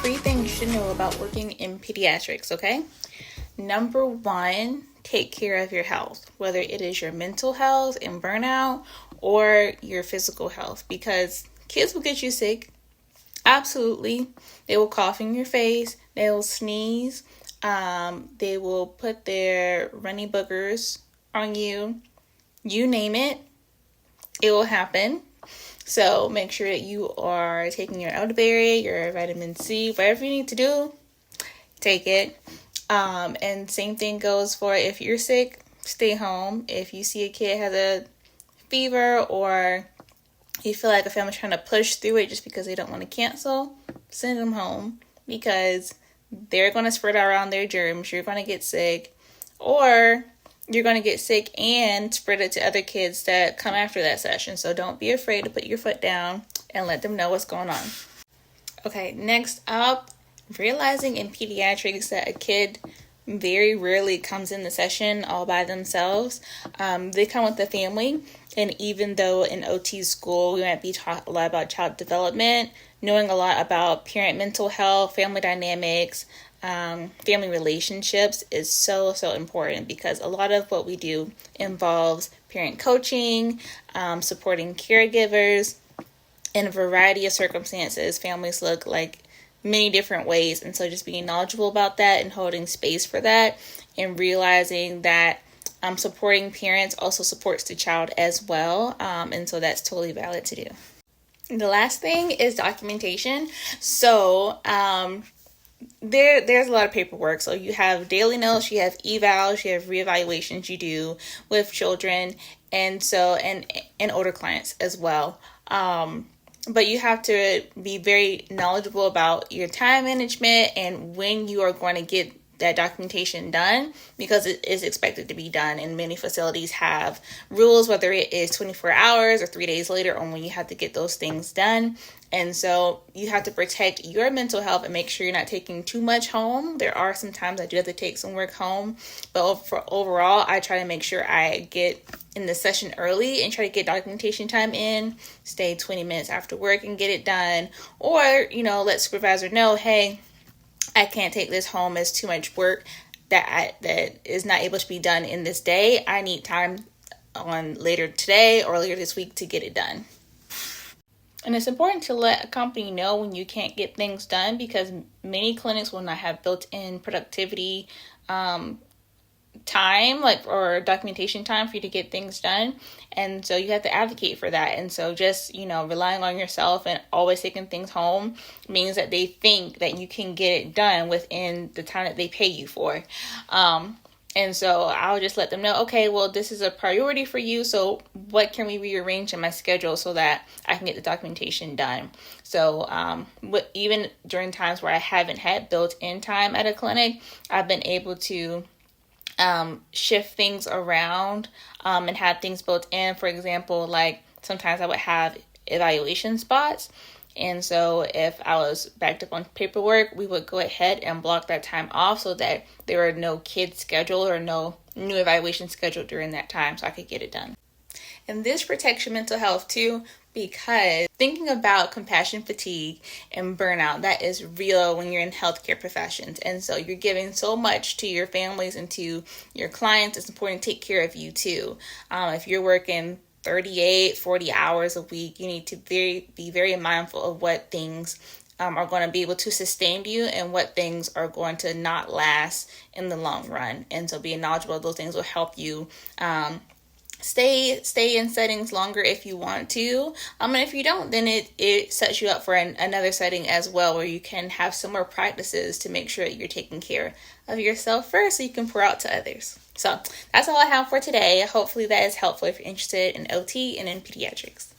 3 things you should know about working in pediatrics, okay? Number 1, take care of your health, whether it is your mental health and burnout or your physical health, because kids will get you sick. Absolutely. They will cough in your face. They will sneeze. They will put their runny boogers on you. You name it, it will happen. So make sure that you are taking your elderberry, your vitamin C, whatever you need to do, take it. And same thing goes for if you're sick, stay home. If you see a kid has a fever or you feel like a family's trying to push through it just because they don't want to cancel, send them home, because they're going to spread around their germs. You're going to get sick, or you're going to get sick and spread it to other kids that come after that session. So don't be afraid to put your foot down and let them know what's going on. Okay, next up, realizing in pediatrics that a kid very rarely comes in the session all by themselves. They come with the family, and even though in OT school we might be taught a lot about child development, knowing a lot about parent mental health, family dynamics, family relationships is so important, because a lot of what we do involves parent coaching, supporting caregivers. In a variety of circumstances, families look like many different ways, and so just being knowledgeable about that and holding space for that, and realizing that supporting parents also supports the child as well, and so that's totally valid to do. The last thing is documentation. So there's a lot of paperwork. So you have daily notes, you have evals, you have reevaluations you do with children, and so and older clients as well. But you have to be very knowledgeable about your time management and when you are going to get that documentation done, because it is expected to be done, and many facilities have rules, whether it is 24 hours or 3 days later, on when you have to get those things done. And so you have to protect your mental health and make sure you're not taking too much home. There are some times I do have to take some work home, but for overall, I try to make sure I get in the session early and try to get documentation time in, stay 20 minutes after work and get it done, or, let supervisor know, hey, I can't take this home as too much work that is not able to be done in this day. I need time on later today or later this week to get it done. And it's important to let a company know when you can't get things done, because many clinics will not have built-in productivity time, or documentation time for you to get things done. And so you have to advocate for that. And so just, relying on yourself and always taking things home means that they think that you can get it done within the time that they pay you for. And so I'll just let them know, okay, well, this is a priority for you. So what can we rearrange in my schedule so that I can get the documentation done? So even during times where I haven't had built-in time at a clinic, I've been able to shift things around and have things built in. For example, like sometimes I would have evaluation spots. And so if I was backed up on paperwork, we would go ahead and block that time off so that there were no kids scheduled or no new evaluation scheduled during that time, so I could get it done. And this protects your mental health too, because thinking about compassion fatigue and burnout, that is real when you're in healthcare professions. And so you're giving so much to your families and to your clients. It's important to take care of you too. If you're working 38, 40 hours a week, you need to be very mindful of what things are going to be able to sustain you and what things are going to not last in the long run. And so being knowledgeable of those things will help you stay in settings longer if you want to. And if you don't, then it sets you up for another setting as well, where you can have similar practices to make sure that you're taking care of yourself first so you can pour out to others. So that's all I have for today. Hopefully that is helpful if you're interested in OT and in pediatrics.